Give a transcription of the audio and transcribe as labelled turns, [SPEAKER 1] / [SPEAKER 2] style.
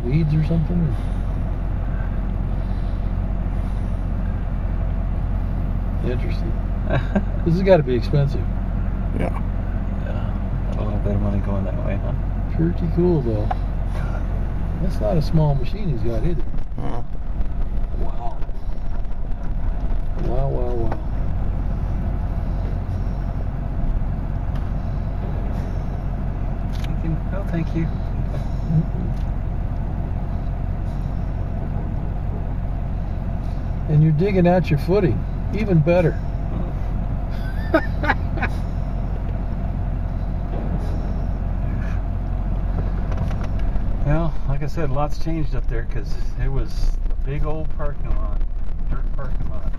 [SPEAKER 1] weeds or something? Interesting. This has got to be expensive.
[SPEAKER 2] Yeah.
[SPEAKER 3] Yeah. A little bit of money going that way, huh?
[SPEAKER 1] Pretty cool though. That's not a small machine he's got either. Wow. Wow, wow, wow.
[SPEAKER 3] Oh, thank you.
[SPEAKER 1] And you're digging out your footing. Even better.
[SPEAKER 3] Well, like I said, lots changed up there because it was a big old parking lot, dirt parking lot.